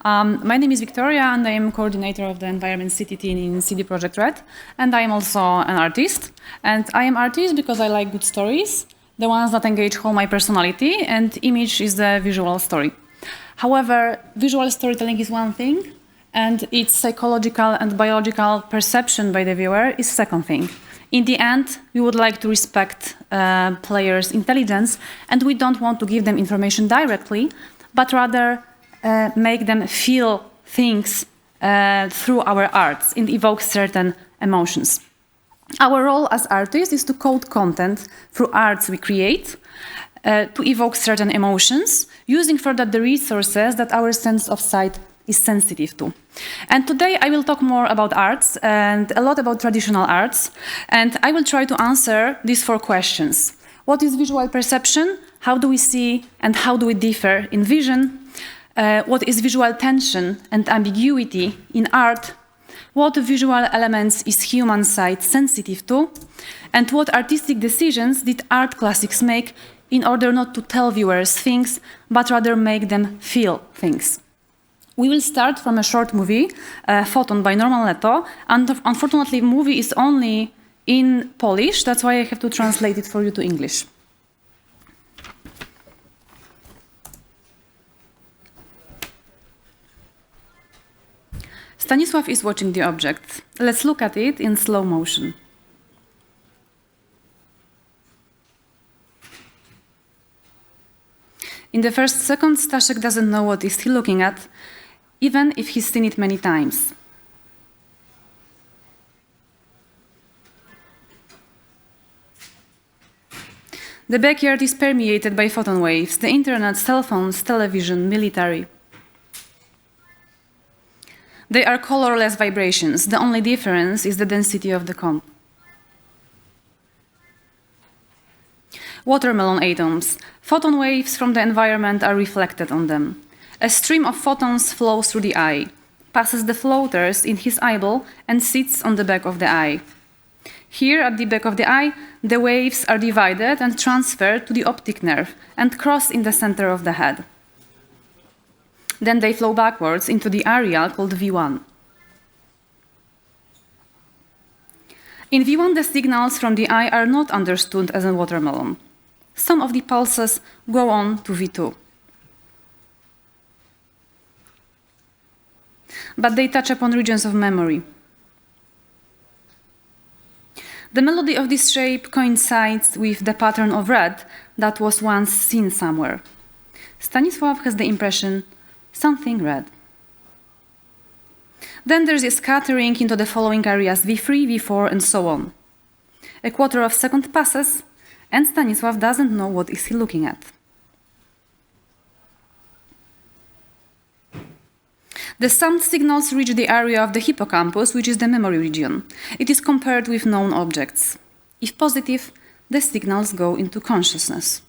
My name is Wiktoria, and I am coordinator of the environment city team in CD Projekt RED, and I am also an artist. And I am artist because I like good stories, the ones that engage whole my personality, and image is the visual story. However, visual storytelling is one thing, and its psychological and biological perception by the viewer is second thing. In the end, we would like to respect players' intelligence, and we don't want to give them information directly, but rather make them feel things through our arts and evoke certain emotions. Our role as artists is to code content through arts we create, to evoke certain emotions, using for that the resources that our sense of sight is sensitive to. And today I will talk more about arts and a lot about traditional arts, and I will try to answer these 4 questions. What is visual perception? How do we see and how do we differ in vision? What is visual tension and ambiguity in art? What visual elements is human sight sensitive to? And what artistic decisions did art classics make in order not to tell viewers things, but rather make them feel things? We will start from a short movie, Photon by Norman Leto, and unfortunately the movie is only in Polish, that's why I have to translate it for you to English. Stanisław is watching the object. Let's look at it in slow motion. In the first second, Staszek doesn't know what is he looking at, even if he's seen it many times. The backyard is permeated by photon waves, the internet, cell phones, television, military. They are colorless vibrations. The only difference is the density of the comp. Watermelon atoms. Photon waves from the environment are reflected on them. A stream of photons flows through the eye, passes the floaters in his eyeball, and sits on the back of the eye. Here, at the back of the eye, the waves are divided and transferred to the optic nerve and cross in the center of the head. Then they flow backwards into the area called V1. In V1, the signals from the eye are not understood as a watermelon. Some of the pulses go on to V2. But they touch upon regions of memory. The melody of this shape coincides with the pattern of red that was once seen somewhere. Stanisław has the impression something red. Then there's a scattering into the following areas, V3, V4, and so on. A quarter of a second passes, and Stanisław doesn't know what is he looking at. The sound signals reach the area of the hippocampus, which is the memory region. It is compared with known objects. If positive, the signals go into consciousness.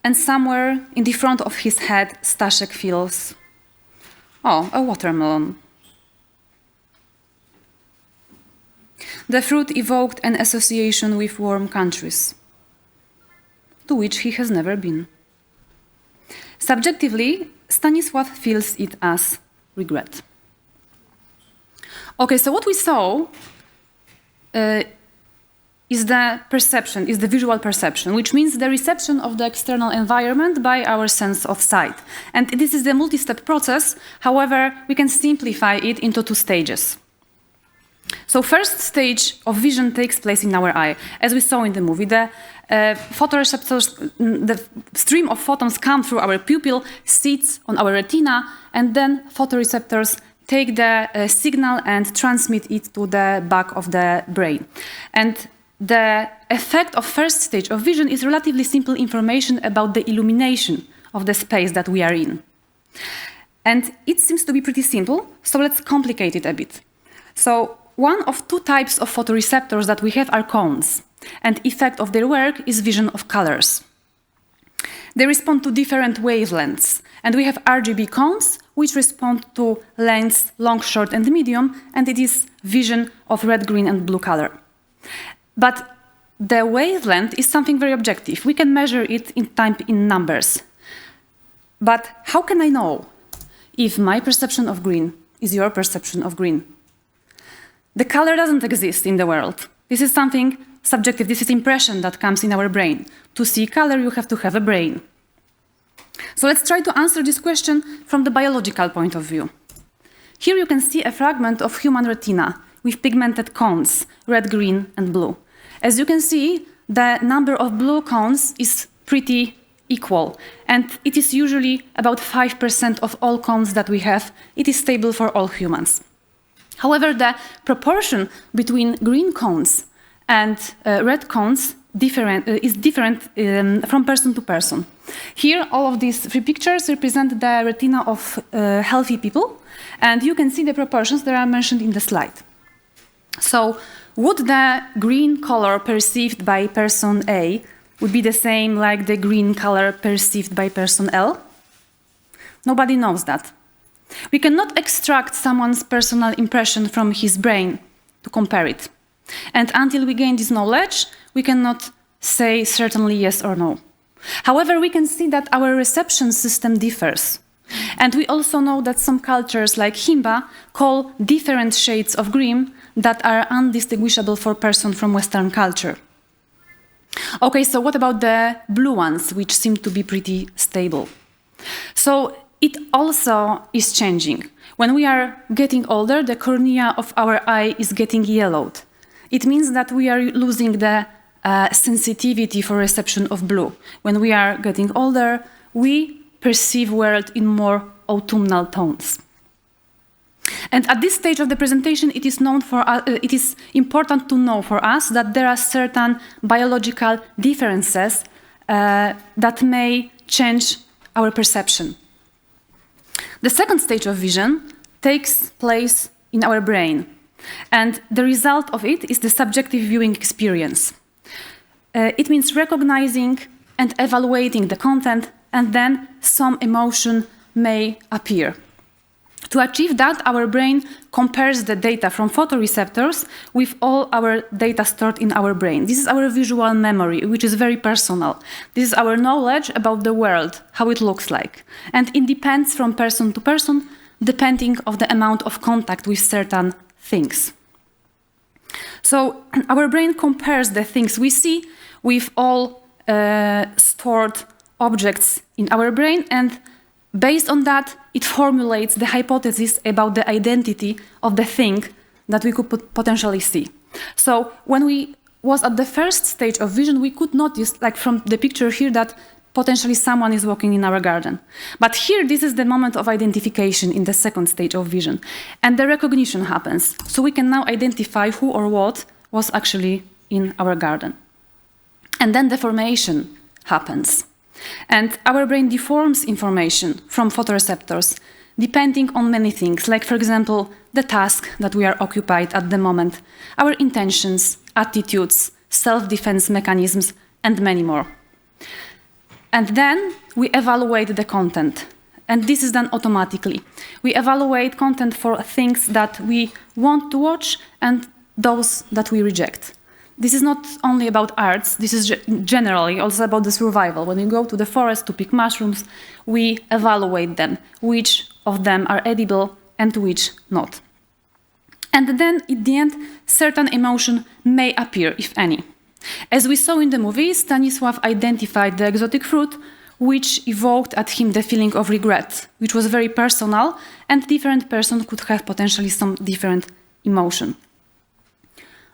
And somewhere in the front of his head, Staszek feels, oh, a watermelon. The fruit evoked an association with warm countries, to which he has never been. Subjectively, Stanisław feels it as regret. Okay, so what we saw is the perception, is the visual perception, which means the reception of the external environment by our sense of sight. And this is the multi-step process. However, we can simplify it into 2 stages. So first stage of vision takes place in our eye. As we saw in the movie, the photoreceptors, the stream of photons come through our pupil, sits on our retina, and then photoreceptors take the signal and transmit it to the back of the brain. And the effect of first stage of vision is relatively simple information about the illumination of the space that we are in. And it seems to be pretty simple, so let's complicate it a bit. So one of 2 types of photoreceptors that we have are cones, and effect of their work is vision of colors. They respond to different wavelengths, and we have RGB cones, which respond to lengths long, short, and medium, and it is vision of red, green, and blue color. But the wavelength is something very objective. We can measure it in time in numbers. But how can I know if my perception of green is your perception of green? The color doesn't exist in the world. This is something subjective. This is impression that comes in our brain. To see color, you have to have a brain. So let's try to answer this question from the biological point of view. Here you can see a fragment of human retina with pigmented cones, red, green, and blue. As you can see, the number of blue cones is pretty equal, and it is usually about 5% of all cones that we have. It is stable for all humans. However, the proportion between green cones and red cones is different from person to person. Here, all of these three pictures represent the retina of healthy people, and you can see the proportions that are mentioned in the slide. So, would the green color perceived by person A would be the same like the green color perceived by person L? Nobody knows that. We cannot extract someone's personal impression from his brain to compare it. And until we gain this knowledge, we cannot say certainly yes or no. However, we can see that our reception system differs. And we also know that some cultures, like Himba, call different shades of green that are undistinguishable for person from Western culture. Okay, so what about the blue ones, which seem to be pretty stable? So it also is changing. When we are getting older, the cornea of our eye is getting yellowed. It means that we are losing the sensitivity for reception of blue. When we are getting older, we perceive world in more autumnal tones. And at this stage of the presentation, it is important to know for us that there are certain biological differences that may change our perception. The second stage of vision takes place in our brain, and the result of it is the subjective viewing experience. It means recognizing and evaluating the content, and then some emotion may appear. To achieve that, our brain compares the data from photoreceptors with all our data stored in our brain. This is our visual memory, which is very personal. This is our knowledge about the world, how it looks like. And it depends from person to person, depending on the amount of contact with certain things. So our brain compares the things we see with all stored objects in our brain, and based on that, it formulates the hypothesis about the identity of the thing that we could potentially see. So when we was at the first stage of vision, we could notice, like from the picture here, that potentially someone is walking in our garden. But here, this is the moment of identification in the second stage of vision. And the recognition happens. So we can now identify who or what was actually in our garden. And then the formation happens. And our brain deforms information from photoreceptors depending on many things, like, for example, the task that we are occupied at the moment, our intentions, attitudes, self-defense mechanisms, and many more. And then we evaluate the content. And this is done automatically. We evaluate content for things that we want to watch and those that we reject. This is not only about arts, this is generally also about the survival. When we go to the forest to pick mushrooms, we evaluate them, which of them are edible and which not. And then, at the end, certain emotion may appear, if any. As we saw in the movie, Stanisław identified the exotic fruit, which evoked at him the feeling of regret, which was very personal, and different person could have potentially some different emotion.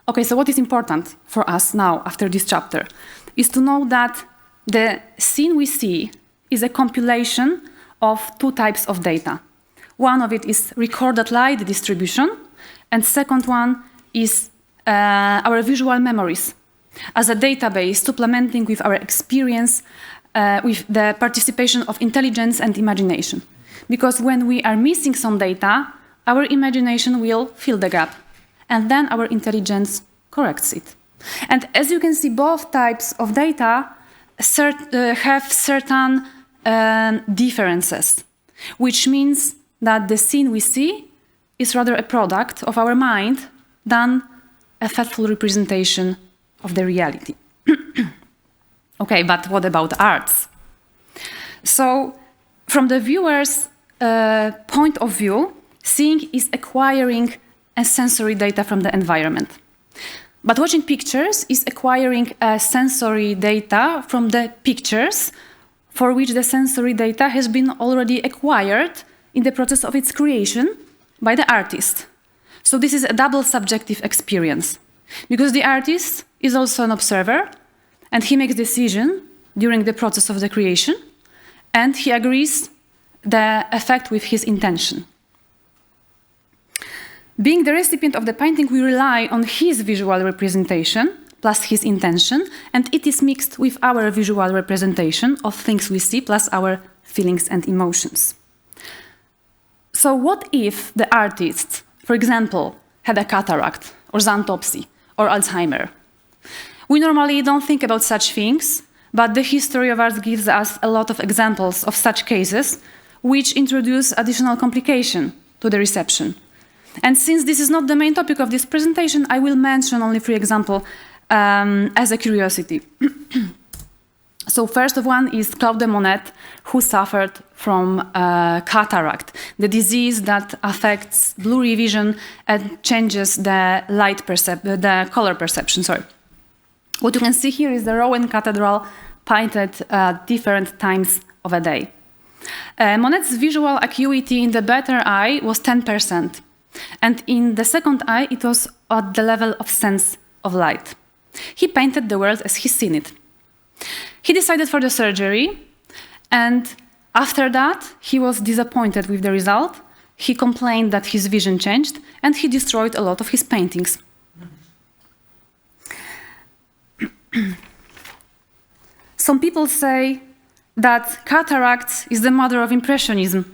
Okay, so what is important for us now, after this chapter, is to know that the scene we see is a compilation of two types of data. One of it is recorded light distribution, and second one is our visual memories as a database supplementing with our experience with the participation of intelligence and imagination. Because when we are missing some data, our imagination will fill the gap, and then our intelligence corrects it. And as you can see, both types of data have certain differences, which means that the scene we see is rather a product of our mind than a faithful representation of the reality. Okay, but what about arts? So From the viewer's point of view, seeing is acquiring a sensory data from the environment. But watching pictures is acquiring a sensory data from the pictures for which the sensory data has been already acquired in the process of its creation by the artist. So this is a double subjective experience, because the artist is also an observer, and he makes decision during the process of the creation, and he agrees the effect with his intention. Being the recipient of the painting, we rely on his visual representation plus his intention, and it is mixed with our visual representation of things we see plus our feelings and emotions. So what if the artist, for example, had a cataract or xanthopsy or Alzheimer? We normally don't think about such things, but the history of art gives us a lot of examples of such cases which introduce additional complication to the reception. And since this is not the main topic of this presentation, I will mention only 3 examples as a curiosity. So first of one is Claude de Monet, who suffered from cataract, the disease that affects blurry vision and changes the color perception. Sorry. What you can see here is the Rouen Cathedral painted at different times of a day. Monet's visual acuity in the better eye was 10%, and in the second eye it was at the level of sense of light. He painted the world as he's seen it. He decided for the surgery, and after that he was disappointed with the result. He complained that his vision changed, and he destroyed a lot of his paintings. Some people say that cataract is the mother of Impressionism,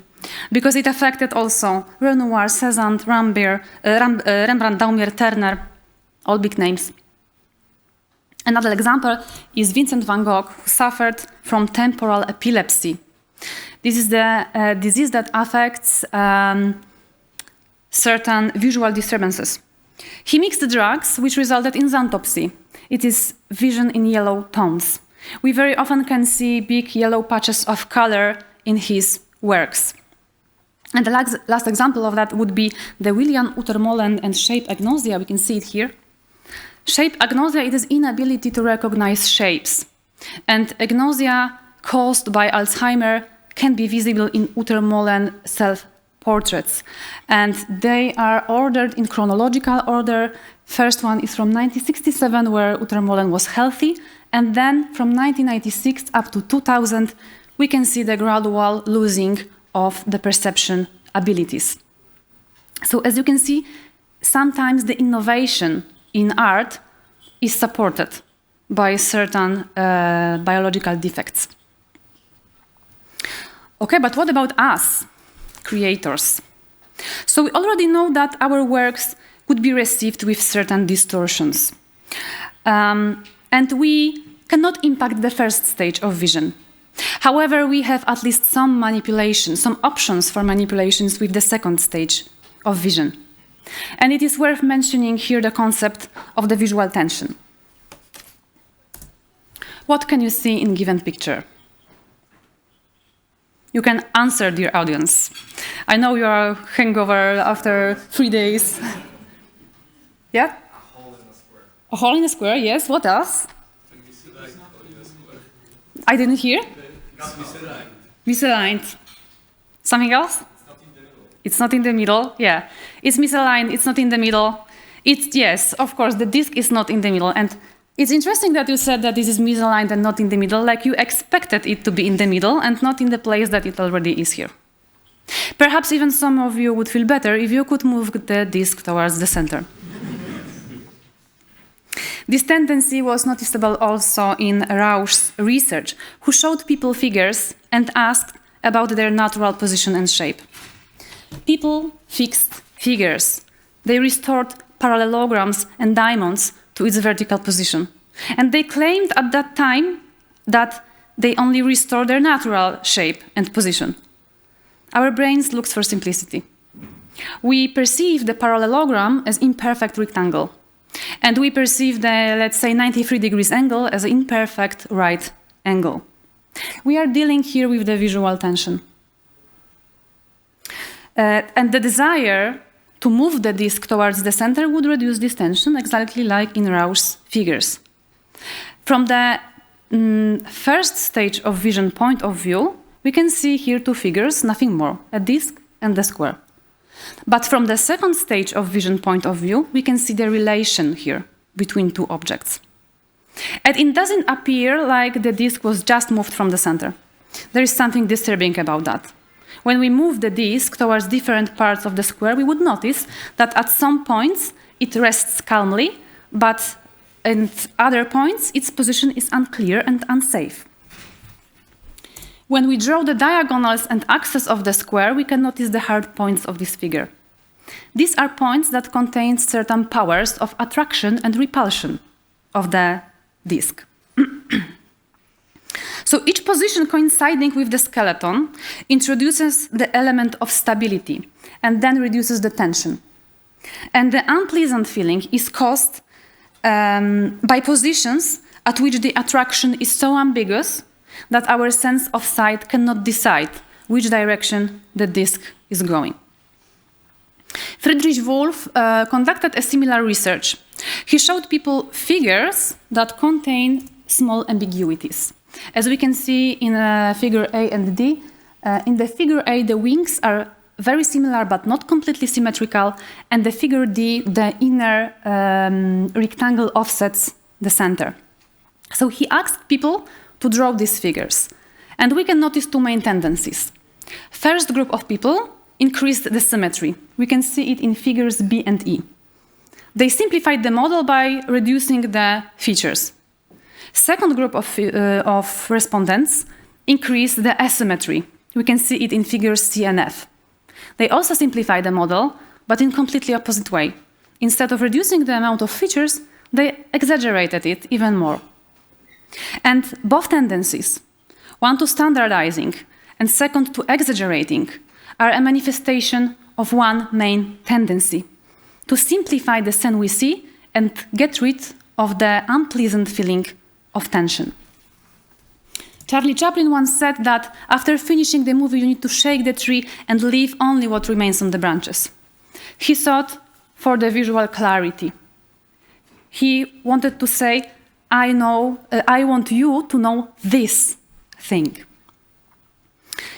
because it affected also Renoir, Cézanne, Rembrandt, Daumier, Turner, all big names. Another example is Vincent van Gogh, who suffered from temporal epilepsy. This is the disease that affects certain visual disturbances. He mixed the drugs, which resulted in xanthopsy. It is vision in yellow tones. We very often can see big yellow patches of color in his works. And the last example of that would be the William Utermohlen and shape agnosia. We can see it here. Shape agnosia, it is inability to recognize shapes. And agnosia caused by Alzheimer can be visible in Utermohlen self-portraits. And they are ordered in chronological order. First one is from 1967, where Utermohlen was healthy. And then from 1996 up to 2000, we can see the gradual losing of the perception abilities. So as you can see, sometimes the innovation in art is supported by certain biological defects. Okay, but what about us, creators? So we already know that our works could be received with certain distortions. And we cannot impact the first stage of vision. However, we have at least some manipulation, some options for manipulations with the second stage of vision. And it is worth mentioning here the concept of the visual tension. What can you see in a given picture? You can answer, dear audience. I know you are hangover after 3 days. Yeah? A hole in a square. A hole in a square, yes. What else? I didn't hear? It's misaligned. Misaligned. Something else? It's not in the middle, yeah. It's misaligned, it's not in the middle. It's, yes, of course, the disc is not in the middle. And it's interesting that you said that this is misaligned and not in the middle, like you expected it to be in the middle and not in the place that it already is here. Perhaps even some of you would feel better if you could move the disc towards the center. This tendency was noticeable also in Rausch's research, who showed people figures and asked about their natural position and shape. People fixed figures. They restored parallelograms and diamonds to its vertical position. And they claimed at that time that they only restored their natural shape and position. Our brains look for simplicity. We perceive the parallelogram as imperfect rectangle. And we perceive the, let's say, 93 degrees angle as an imperfect right angle. We are dealing here with the visual tension. And the desire to move the disk towards the center would reduce this tension, exactly like in Rausch's figures. From the first stage of vision point of view, we can see here two figures, nothing more, a disk and the square. But from the second stage of vision point of view, we can see the relation here between two objects. And it doesn't appear like the disk was just moved from the center. There is something disturbing about that. When we move the disk towards different parts of the square, we would notice that at some points it rests calmly, but at other points its position is unclear and unsafe. When we draw the diagonals and axes of the square, we can notice the hard points of this figure. These are points that contain certain powers of attraction and repulsion of the disk. So each position coinciding with the skeleton introduces the element of stability and then reduces the tension. And the unpleasant feeling is caused by positions at which the attraction is so ambiguous that our sense of sight cannot decide which direction the disk is going. Friedrich Wolff conducted a similar research. He showed people figures that contain small ambiguities. As we can see in figure A and D, in the figure A, the wings are very similar but not completely symmetrical, and the figure D, the inner rectangle offsets the center. So he asked people to draw these figures, and we can notice two main tendencies. First group of people increased the symmetry. We can see it in figures B and E. They simplified the model by reducing the features. Second group of respondents increased the asymmetry. We can see it in figures C and F. They also simplified the model, but in completely opposite way. Instead of reducing the amount of features, they exaggerated it even more. And both tendencies, one to standardizing and second to exaggerating, are a manifestation of one main tendency: to simplify the scene we see and get rid of the unpleasant feeling of tension. Charlie Chaplin once said that after finishing the movie, you need to shake the tree and leave only what remains on the branches. He sought for the visual clarity. He wanted to say, I want you to know this thing.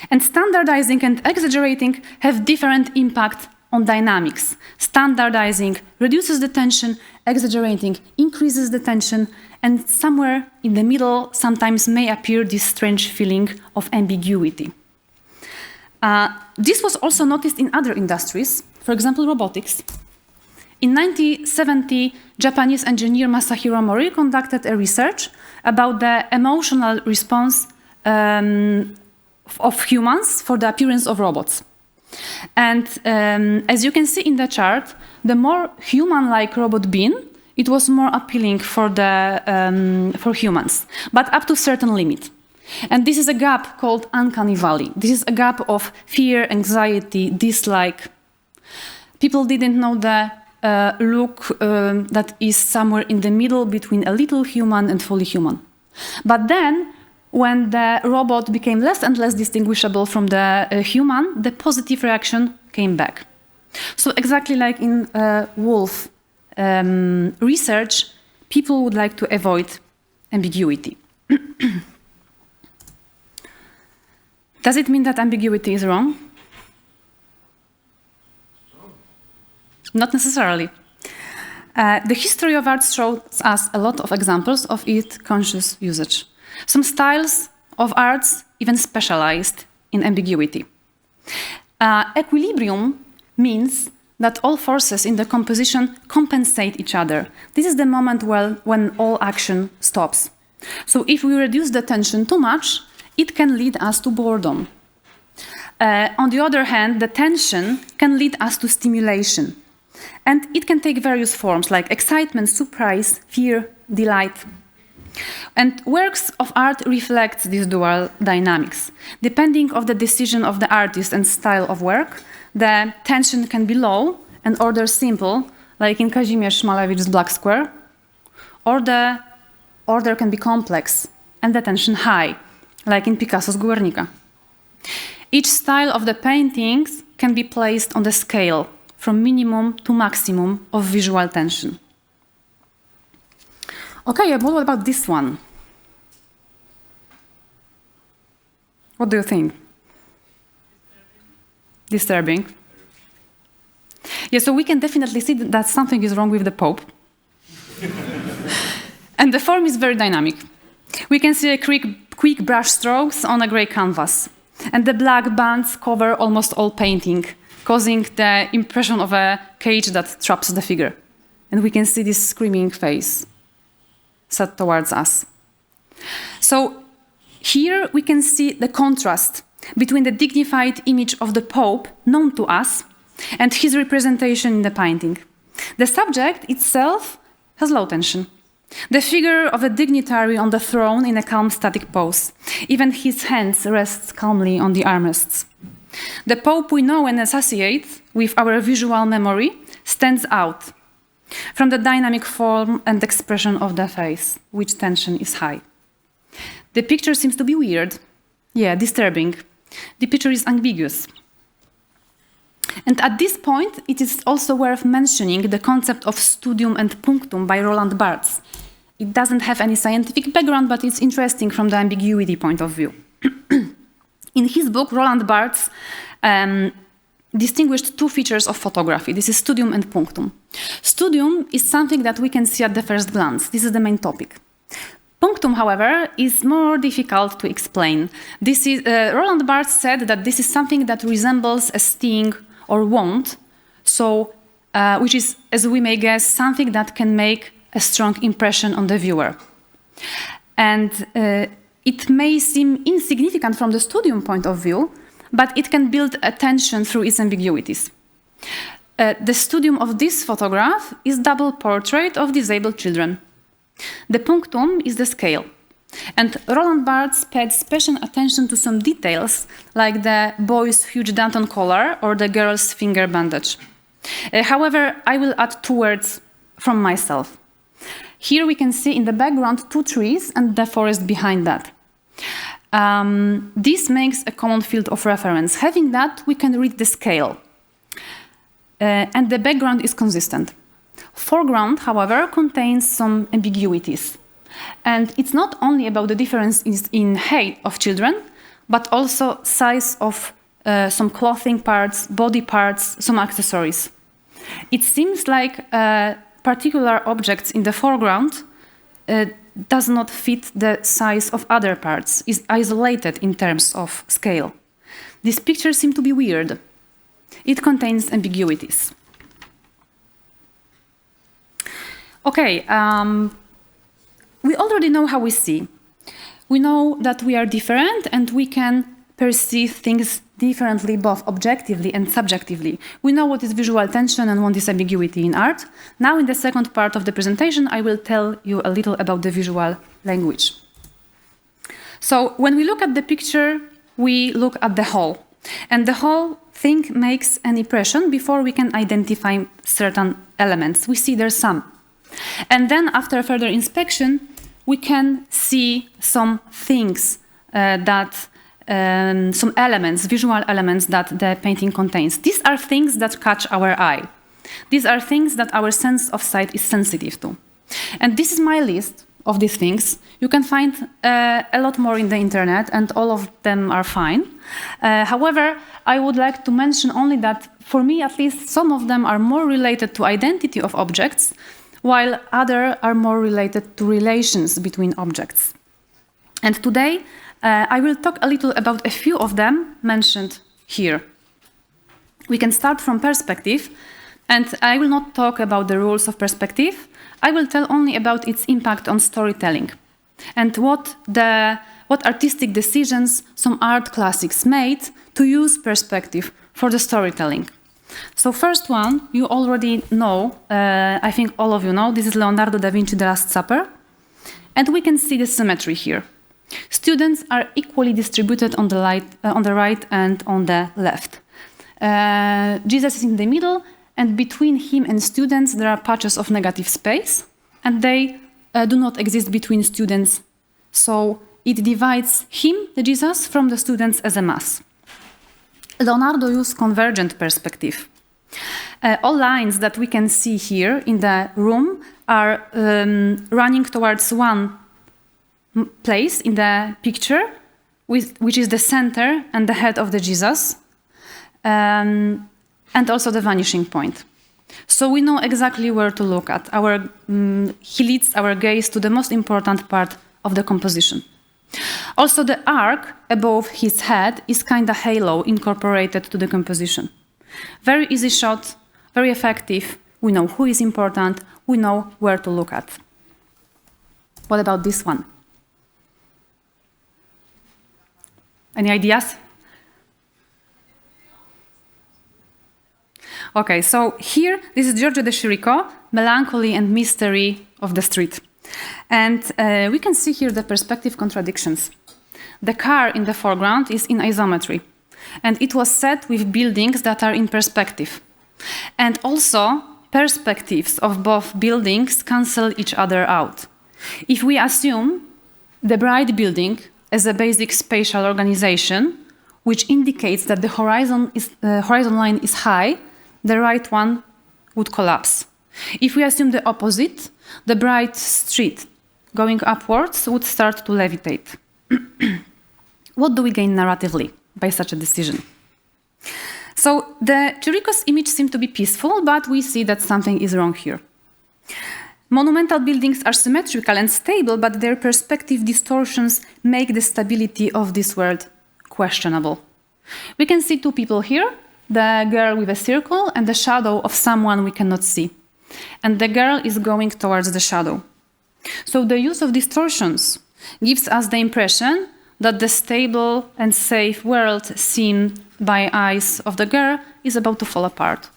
And standardizing and exaggerating have different impact on dynamics. Standardizing reduces the tension, exaggerating increases the tension, and somewhere in the middle sometimes may appear this strange feeling of ambiguity. This was also noticed in other industries, for example, robotics. In 1970, Japanese engineer Masahiro Mori conducted a research about the emotional response of humans for the appearance of robots. And as you can see in the chart, the more human-like robot bin, it was more appealing for humans, but up to a certain limit. And this is a gap called uncanny valley. This is a gap of fear, anxiety, dislike. People didn't know the look that is somewhere in the middle between a little human and fully human. But then, when the robot became less and less distinguishable from the human, the positive reaction came back. So exactly like in Wolff research, people would like to avoid ambiguity. Does it mean that ambiguity is wrong? Not necessarily. The history of art shows us a lot of examples of its conscious usage. Some styles of arts even specialized in ambiguity. Equilibrium means that all forces in the composition compensate each other. This is the moment when all action stops. So if we reduce the tension too much, it can lead us to boredom. On the other hand, the tension can lead us to stimulation. And it can take various forms like excitement, surprise, fear, delight. And works of art reflect these dual dynamics. Depending on the decision of the artist and style of work, the tension can be low and order simple, like in Kazimierz Malevich's Black Square, or the order can be complex and the tension high, like in Picasso's Guernica. Each style of the paintings can be placed on the scale from minimum to maximum of visual tension. Okay, but what about this one? What do you think? Disturbing. Yeah, so we can definitely see that something is wrong with the Pope. And the form is very dynamic. We can see a quick brush strokes on a gray canvas. And the black bands cover almost all painting, causing the impression of a cage that traps the figure. And we can see this screaming face set towards us. So here we can see the contrast between the dignified image of the Pope known to us and his representation in the painting. The subject itself has low tension. The figure of a dignitary on the throne in a calm static pose. Even his hands rest calmly on the armrests. The Pope we know and associate with our visual memory stands out from the dynamic form and expression of the face, which tension is high. The picture seems to be weird, disturbing. The picture is ambiguous. And at this point, it is also worth mentioning the concept of studium and punctum by Roland Barthes. It doesn't have any scientific background, but it's interesting from the ambiguity point of view. In his book, Roland Barthes distinguished two features of photography. This is studium and punctum. Studium is something that we can see at the first glance. This is the main topic. Punctum, however, is more difficult to explain. Roland Barthes said that this is something that resembles a sting or wound, which is, as we may guess, something that can make a strong impression on the viewer. And it may seem insignificant from the studium point of view, but it can build attention through its ambiguities. The studium of this photograph is double portrait of disabled children. The punctum is the scale. And Roland Barthes paid special attention to some details, like the boy's huge Danton collar or the girl's finger bandage. However, I will add two words from myself. Here we can see in the background two trees and the forest behind that. This makes a common field of reference. Having that, we can read the scale. And the background is consistent. Foreground, however, contains some ambiguities. And it's not only about the difference in height of children, but also size of some clothing parts, body parts, some accessories. It seems like particular objects in the foreground does not fit the size of other parts, is isolated in terms of scale. This picture seems to be weird. It contains ambiguities. Okay, we already know how we see. We know that we are different and we can perceive things differently, both objectively and subjectively. We know what is visual tension and what is ambiguity in art. Now, in the second part of the presentation, I will tell you a little about the visual language. So, when we look at the picture, we look at the whole. And the whole thing makes an impression before we can identify certain elements. We see there's some. And then, after further inspection, we can see some things some elements, visual elements that the painting contains. These are things that catch our eye. These are things that our sense of sight is sensitive to. And this is my list of these things. You can find a lot more in the internet, and all of them are fine. However, I would like to mention only that, for me at least, some of them are more related to identity of objects, while others are more related to relations between objects. And today, I will talk a little about a few of them mentioned here. We can start from perspective, and I will not talk about the rules of perspective. I will tell only about its impact on storytelling and what artistic decisions some art classics made to use perspective for the storytelling. So first one, you already know, I think all of you know, this is Leonardo da Vinci, The Last Supper. And we can see the symmetry here. Students are equally distributed on the right and on the left. Jesus is in the middle, and between him and students there are patches of negative space, and they do not exist between students. So it divides him, the Jesus, from the students as a mass. Leonardo used convergent perspective. All lines that we can see here in the room are running towards one place in the picture, which is the center and the head of the Jesus, and also the vanishing point. So we know exactly where to look at. He leads our gaze to the most important part of the composition. Also, the arc above his head is kind of halo incorporated to the composition. Very easy shot, very effective. We know who is important. We know where to look at. What about this one? Any ideas? Okay, so here, this is Giorgio de Chirico, Melancholy and Mystery of the Street. And we can see here the perspective contradictions. The car in the foreground is in isometry, and it was set with buildings that are in perspective. And also, perspectives of both buildings cancel each other out. If we assume the bright building as a basic spatial organization, which indicates that the horizon line is high, the right one would collapse. If we assume the opposite, the bright street going upwards would start to levitate. What do we gain narratively by such a decision? So the Chirico's image seemed to be peaceful, but we see that something is wrong here. Monumental buildings are symmetrical and stable, but their perspective distortions make the stability of this world questionable. We can see two people here, the girl with a circle and the shadow of someone we cannot see. And the girl is going towards the shadow. So the use of distortions gives us the impression that the stable and safe world seen by eyes of the girl is about to fall apart.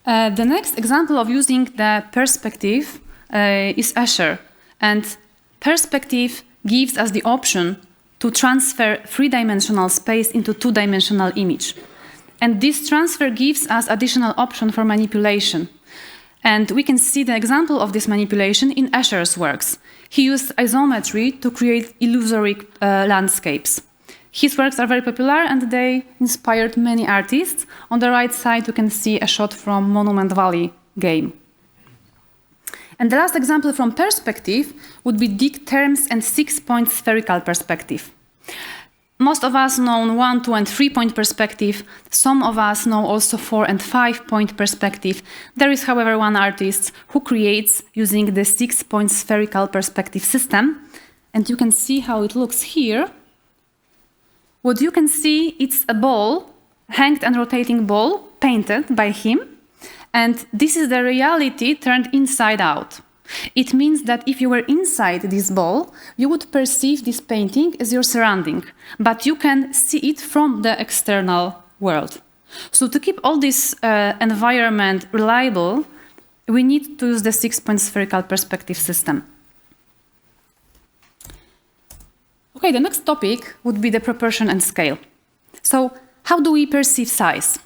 The next example of using the perspective is Escher. And perspective gives us the option to transfer three-dimensional space into two-dimensional image. And this transfer gives us additional option for manipulation. And we can see the example of this manipulation in Escher's works. He used isometry to create illusory landscapes. His works are very popular and they inspired many artists. On the right side, you can see a shot from Monument Valley game. And the last example from perspective would be Dick terms and 6-point spherical perspective. Most of us know 1, 2, and 3-point perspective. Some of us know also 4 and 5-point perspective. There is, however, one artist who creates using the 6-point spherical perspective system. And you can see how it looks here. What you can see, it's a ball, hanged and rotating ball, painted by him. And this is the reality turned inside out. It means that if you were inside this ball, you would perceive this painting as your surrounding, but you can see it from the external world. So to keep all this environment reliable, we need to use the 6-point spherical perspective system. Okay, the next topic would be the proportion and scale. So how do we perceive size?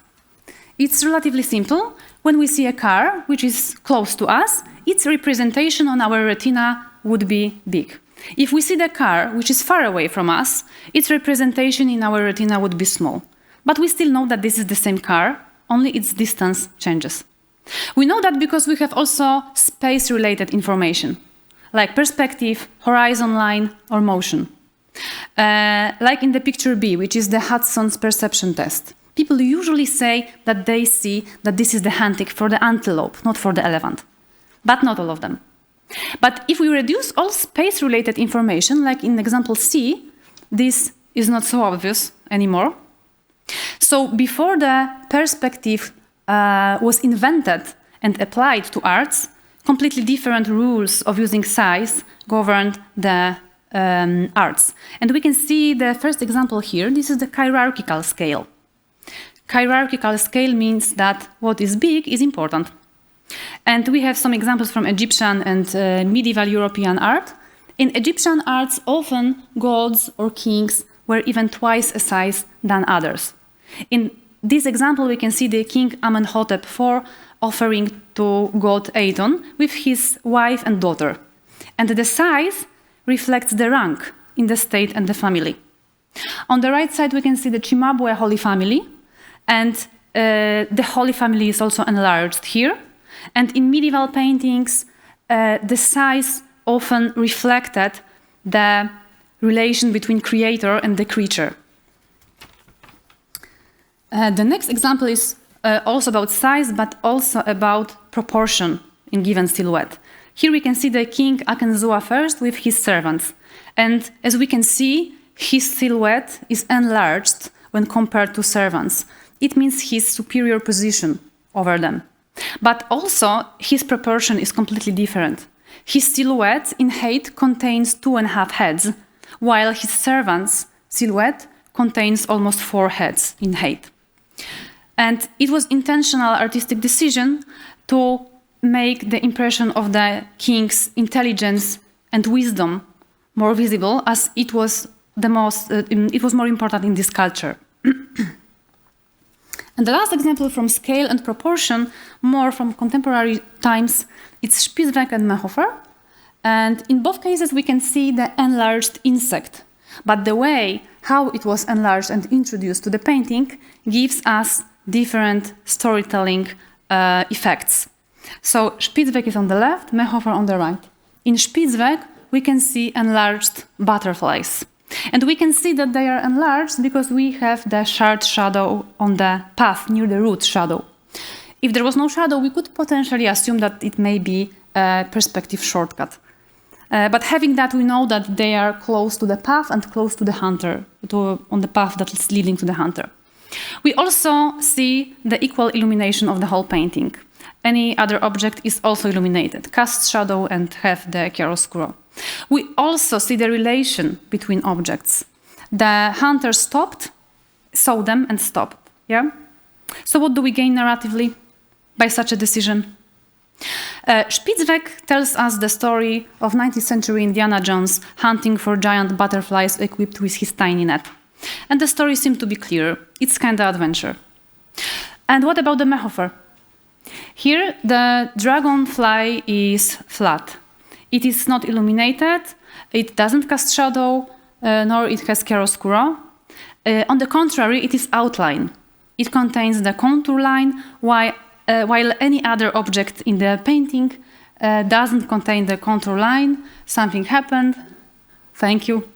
It's relatively simple. When we see a car which is close to us, its representation on our retina would be big. If we see the car which is far away from us, its representation in our retina would be small. But we still know that this is the same car, only its distance changes. We know that because we have also space-related information, like perspective, horizon line, or motion. Like in the picture B, which is the Hudson's perception test. People usually say that they see that this is the handtick for the antelope, not for the elephant. But not all of them. But if we reduce all space-related information, like in example C, this is not so obvious anymore. So before the perspective was invented and applied to arts, completely different rules of using size governed the arts. And we can see the first example here. This is the hierarchical scale. Hierarchical scale means that what is big is important. And we have some examples from Egyptian and medieval European art. In Egyptian arts, often gods or kings were even twice a size than others. In this example, we can see the king Amenhotep IV offering to god Aton with his wife and daughter. And the size reflects the rank in the state and the family. On the right side, we can see the Cimabue Holy Family, and the Holy Family is also enlarged here. And in medieval paintings, the size often reflected the relation between creator and the creature. The next example is also about size, but also about proportion in given silhouette. Here we can see the king Akenzua I with his servants. And as we can see, his silhouette is enlarged when compared to servants. It means his superior position over them. But also, his proportion is completely different. His silhouette in height contains 2.5 heads, while his servant's silhouette contains almost 4 heads in height. And it was intentional artistic decision to make the impression of the king's intelligence and wisdom more visible, as it was more important in this culture. And the last example from scale and proportion, more from contemporary times, it's Spitzweg and Mehofer. And in both cases, we can see the enlarged insect. But the way how it was enlarged and introduced to the painting gives us different storytelling effects. So Spitzweg is on the left, Mehofer on the right. In Spitzweg, we can see enlarged butterflies. And we can see that they are enlarged because we have the shard shadow on the path near the root shadow. If there was no shadow, we could potentially assume that it may be a perspective shortcut. But having that, we know that they are close to the path and close to the hunter, on the path that is leading to the hunter. We also see the equal illumination of the whole painting. Any other object is also illuminated, cast shadow and have the chiaroscuro. We also see the relation between objects. The hunter stopped, saw them and stopped. Yeah? So what do we gain narratively by such a decision? Spitzweg tells us the story of 19th century Indiana Jones hunting for giant butterflies equipped with his tiny net. And the story seemed to be clear. It's kind of adventure. And what about the Mehofer? Here, the dragonfly is flat. It is not illuminated, it doesn't cast shadow, nor it has chiaroscuro. On the contrary, it is outline. It contains the contour line, while any other object in the painting doesn't contain the contour line. Something happened. Thank you.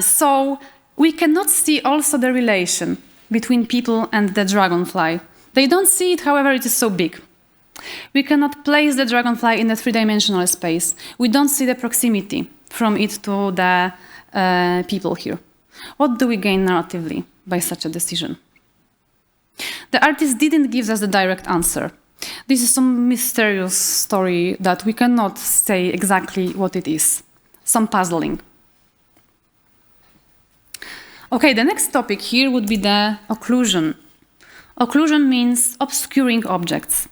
So we cannot see also the relation between people and the dragonfly. They don't see it, however, it is so big. We cannot place the dragonfly in a three-dimensional space. We don't see the proximity from it to the people here. What do we gain narratively by such a decision? The artist didn't give us the direct answer. This is some mysterious story that we cannot say exactly what it is. Some puzzling. Okay, the next topic here would be the occlusion. Occlusion means obscuring objects.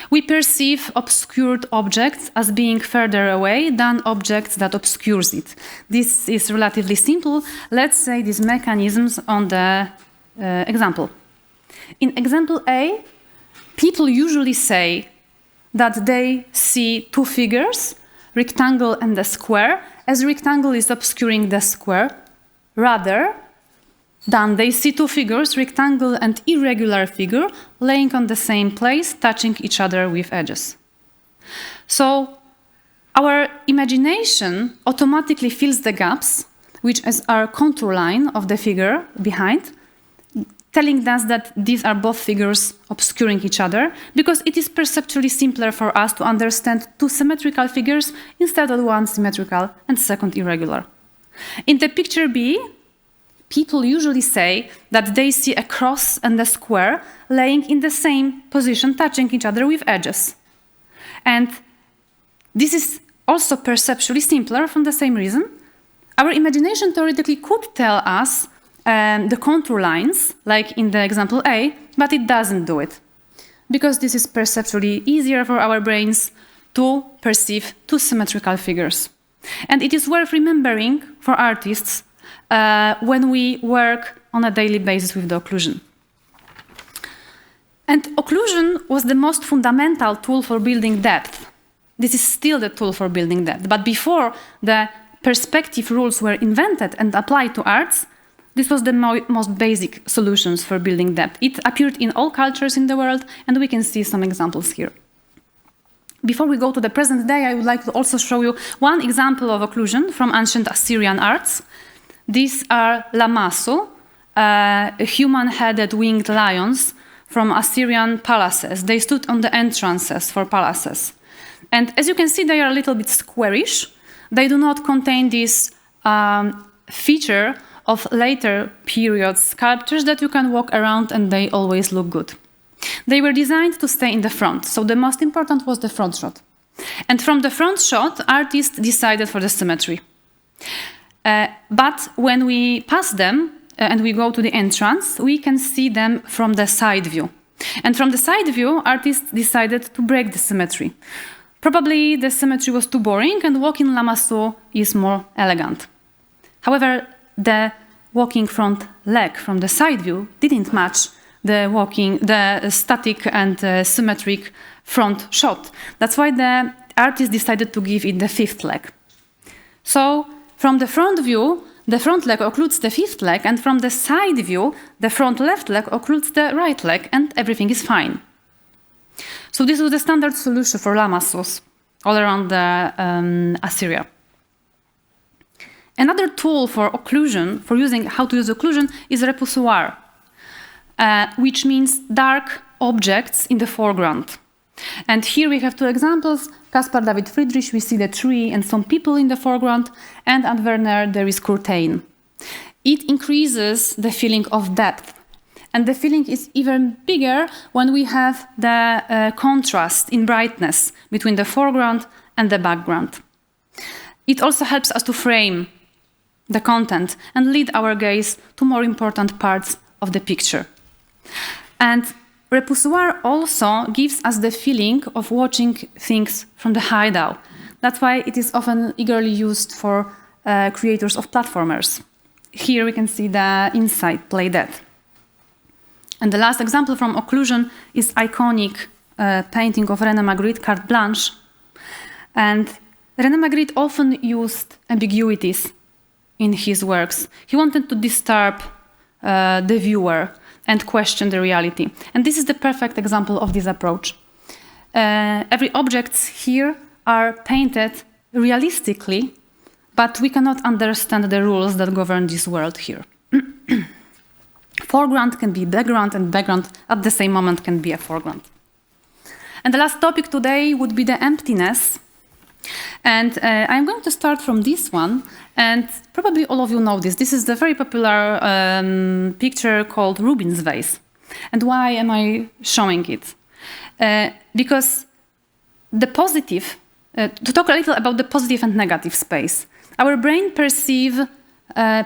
We perceive obscured objects as being further away than objects that obscures it. This is relatively simple. Let's say these mechanisms on the example. In example A, people usually say that they see two figures, rectangle and a square, as rectangle is obscuring the square, rather than they see two figures, rectangle and irregular figure, laying on the same place, touching each other with edges. So our imagination automatically fills the gaps, which is our contour line of the figure behind, telling us that these are both figures obscuring each other, because it is perceptually simpler for us to understand two symmetrical figures instead of one symmetrical and second irregular. In the picture B, people usually say that they see a cross and a square laying in the same position, touching each other with edges. And this is also perceptually simpler from the same reason. Our imagination theoretically could tell us the contour lines, like in the example A, but it doesn't do it. Because this is perceptually easier for our brains to perceive two symmetrical figures. And it is worth remembering for artists when we work on a daily basis with the occlusion. And occlusion was the most fundamental tool for building depth. This is still the tool for building depth. But before the perspective rules were invented and applied to arts, this was the most basic solutions for building depth. It appeared in all cultures in the world, and we can see some examples here. Before we go to the present day, I would like to also show you one example of occlusion from ancient Assyrian arts. These are lamassu, human-headed winged lions from Assyrian palaces. They stood on the entrances for palaces. And as you can see, they are a little bit squarish. They do not contain this feature of later period sculptures that you can walk around and they always look good. They were designed to stay in the front, so the most important was the front shot. And from the front shot, artists decided for the symmetry. But when we pass them and we go to the entrance, we can see them from the side view. And from the side view, artists decided to break the symmetry. Probably the symmetry was too boring and walking lamassu is more elegant. However, the walking front leg from the side view didn't match the static and symmetric front shot. That's why the artist decided to give it the fifth leg. So from the front view, the front leg occludes the fifth leg, and from the side view, the front left leg occludes the right leg, and everything is fine. So this was the standard solution for lamassus all around Assyria. Another tool for occlusion, for using how to use occlusion, is repoussoir, which means dark objects in the foreground. And here we have two examples. Caspar David Friedrich, we see the tree and some people in the foreground, and at Werner there is curtain. It increases the feeling of depth. And the feeling is even bigger when we have the contrast in brightness between the foreground and the background. It also helps us to frame the content and lead our gaze to more important parts of the picture. And repoussoir also gives us the feeling of watching things from the hideout. That's why it is often eagerly used for creators of platformers. Here we can see the inside play dead. And the last example from occlusion is iconic painting of René Magritte, Carte Blanche. And René Magritte often used ambiguities in his works. He wanted to disturb the viewer and question the reality. And this is the perfect example of this approach. Every objects here are painted realistically, but we cannot understand the rules that govern this world here. Foreground can be background, and background at the same moment can be a foreground. And the last topic today would be the emptiness. And I'm going to start from this one, and probably all of you know this. This is the very popular picture called Rubin's vase. And why am I showing it? Because the positive, to talk a little about the positive and negative space. Our brain perceives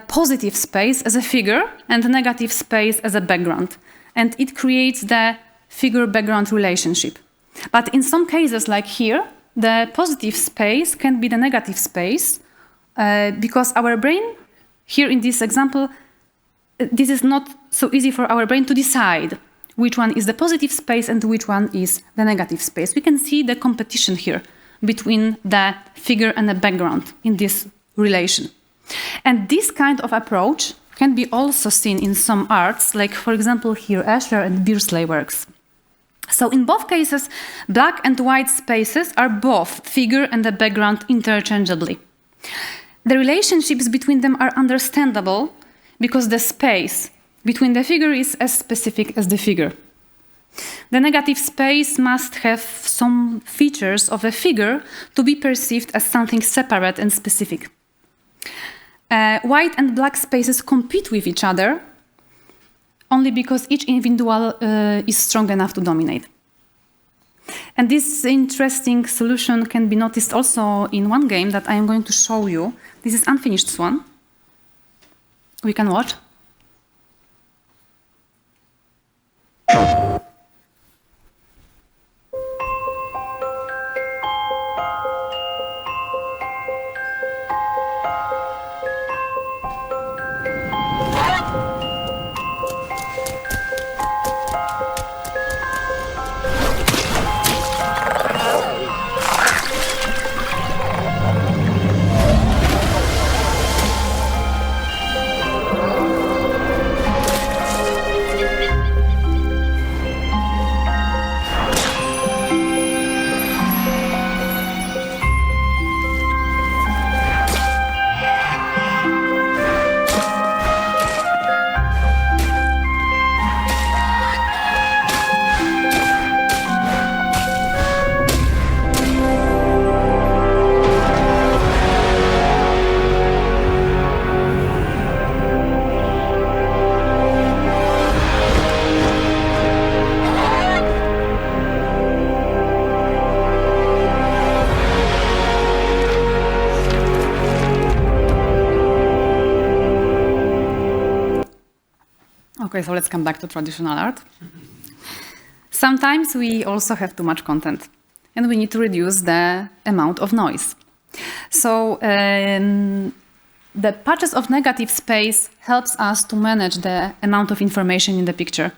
positive space as a figure and negative space as a background. And it creates the figure-background relationship. But in some cases, like here, the positive space can be the negative space because our brain, here in this example, this is not so easy for our brain to decide which one is the positive space and which one is the negative space. We can see the competition here between the figure and the background in this relation. And this kind of approach can be also seen in some arts, like for example here Escher and Beardsley works. So in both cases, black and white spaces are both figure and the background interchangeably. The relationships between them are understandable because the space between the figure is as specific as the figure. The negative space must have some features of a figure to be perceived as something separate and specific. White and black spaces compete with each other only because each individual is strong enough to dominate. And this interesting solution can be noticed also in one game that I am going to show you. This is Unfinished Swan. We can watch. Okay, so let's come back to traditional art. Sometimes we also have too much content, and we need to reduce the amount of noise. So the patches of negative space helps us to manage the amount of information in the picture.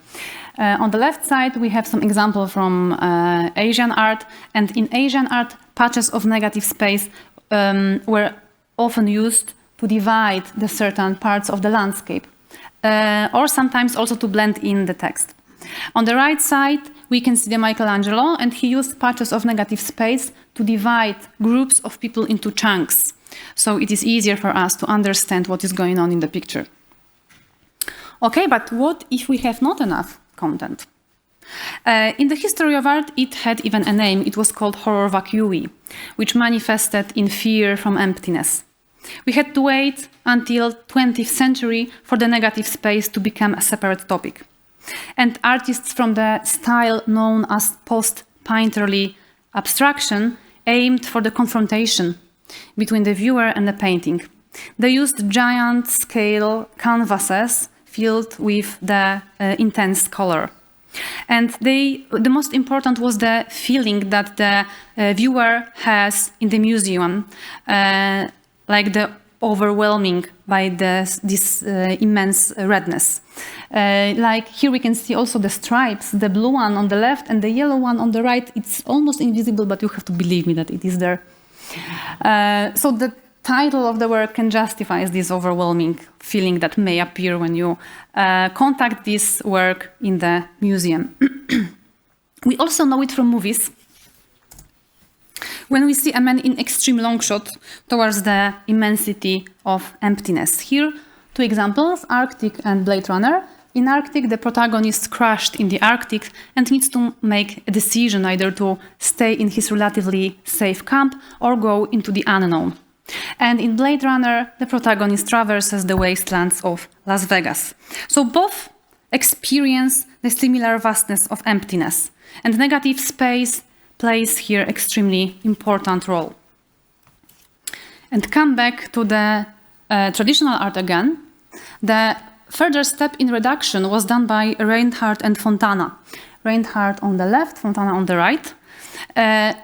On the left side, we have some example from Asian art, and in Asian art, patches of negative space were often used to divide the certain parts of the landscape, or sometimes also to blend in the text. On the right side, we can see the Michelangelo, and he used patches of negative space to divide groups of people into chunks. So it is easier for us to understand what is going on in the picture. Okay, but what if we have not enough content? In the history of art, it had even a name. It was called horror vacui, which manifested in fear from emptiness. We had to wait until 20th century for the negative space to become a separate topic. And artists from the style known as post-painterly abstraction aimed for the confrontation between the viewer and the painting. They used giant scale canvases filled with the intense color. And the most important was the feeling that the viewer has in the museum, like the overwhelming by this immense redness. Like here we can see also the stripes, the blue one on the left and the yellow one on the right. It's almost invisible, but you have to believe me that it is there. So the title of the work can justify this overwhelming feeling that may appear when you contact this work in the museum. We also know it from movies. When we see a man in extreme long shot towards the immensity of emptiness. Here, two examples, Arctic and Blade Runner. In Arctic, the protagonist crashed in the Arctic and needs to make a decision either to stay in his relatively safe camp or go into the unknown. And in Blade Runner, the protagonist traverses the wastelands of Las Vegas. So both experience the similar vastness of emptiness, and negative space plays here extremely important role. And come back to the traditional art again. The further step in reduction was done by Reinhardt and Fontana. Reinhardt on the left, Fontana on the right.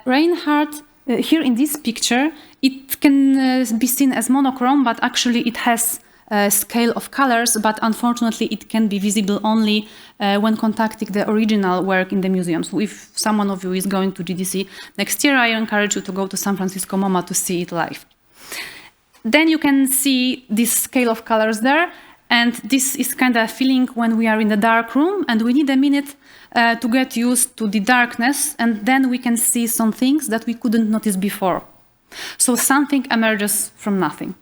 Reinhardt, here in this picture, it can be seen as monochrome, but actually it has a scale of colors, but unfortunately it can be visible only when contacting the original work in the museum. So if someone of you is going to GDC next year, I encourage you to go to San Francisco MoMA to see it live. Then you can see this scale of colors there, and this is kind of a feeling when we are in the dark room and we need a minute to get used to the darkness, and then we can see some things that we couldn't notice before. So something emerges from nothing.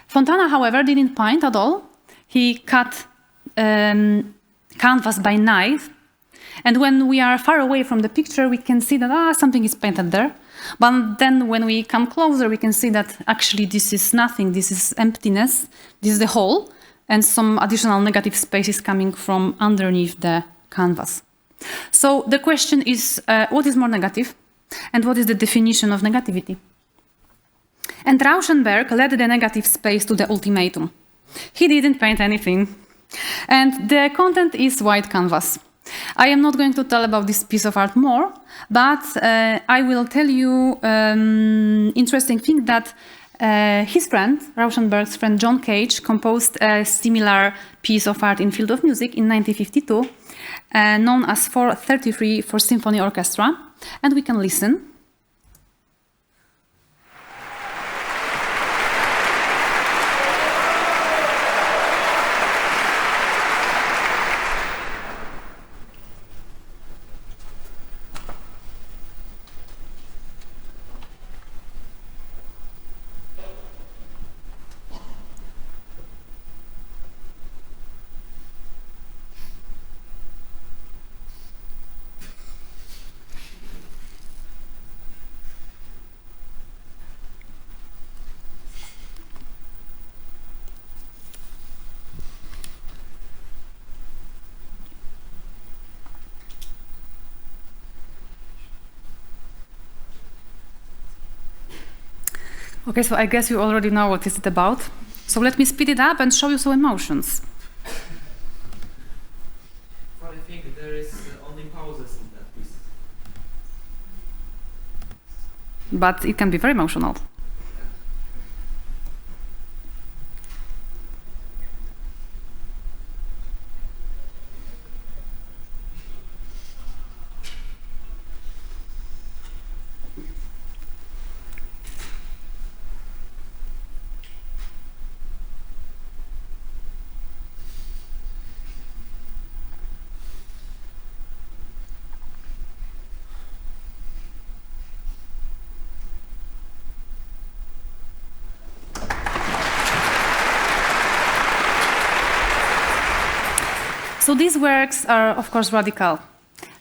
Fontana, however, didn't paint at all. He cut canvas by knife, and when we are far away from the picture, we can see that something is painted there. But then when we come closer, we can see that actually this is nothing, this is emptiness, this is the hole, and some additional negative space is coming from underneath the canvas. So the question is, what is more negative? And what is the definition of negativity? And Rauschenberg led the negative space to the ultimatum. He didn't paint anything. And the content is white canvas. I am not going to tell about this piece of art more, but I will tell you interesting thing that his friend, Rauschenberg's friend John Cage, composed a similar piece of art in field of music in 1952, known as 433 for Symphony Orchestra, and we can listen. Okay, so I guess you already know what is it about. So let me speed it up and show you some emotions. But I think there is only pauses in that piece. But it can be very emotional. So these works are, of course, radical.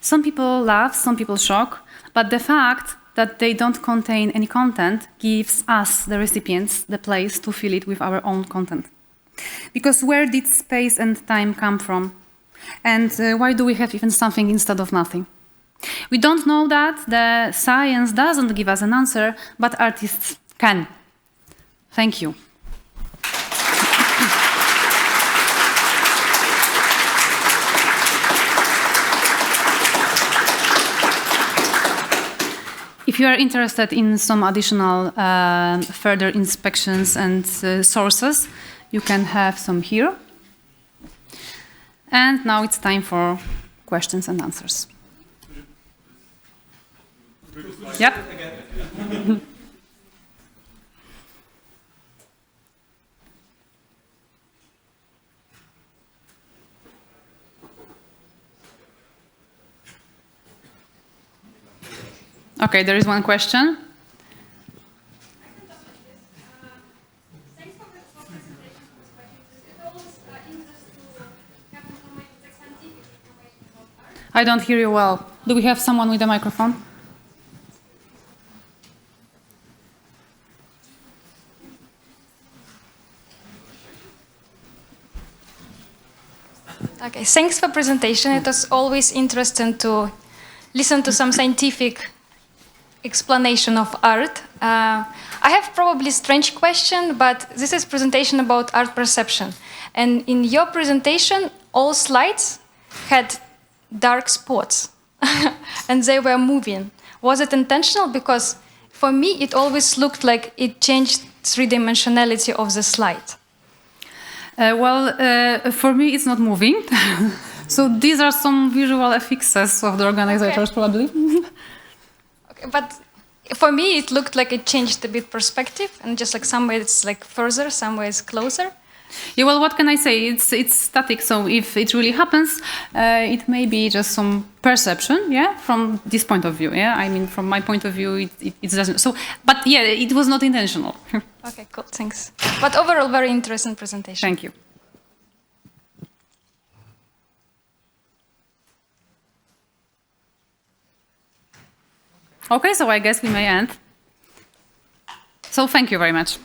Some people laugh, some people shock, but the fact that they don't contain any content gives us, the recipients, the place to fill it with our own content. Because where did space and time come from? And why do we have even something instead of nothing? We don't know that. The science doesn't give us an answer, but artists can. Thank you. If you are interested in some additional further inspections and sources, you can have some here. And now it's time for questions and answers. Yep. Okay, there is one question. I don't hear you well. Do we have someone with a microphone? Okay, thanks for presentation. It was always interesting to listen to some scientific explanation of art. I have probably a strange question, but this is presentation about art perception. And in your presentation, all slides had dark spots and they were moving. Was it intentional? Because for me, it always looked like it changed three-dimensionality of the slide. For me, it's not moving. So these are some visual affixes of the organizers, probably. Okay, but for me, it looked like it changed a bit perspective, and just like some way it's like further, some way it's closer. Yeah, well, what can I say? It's static, so if it really happens, it may be just some perception, yeah, from this point of view, yeah. I mean, from my point of view, it doesn't. So, but yeah, it was not intentional. Okay, cool, thanks. But overall, very interesting presentation. Thank you. Okay, so I guess we may end. So thank you very much.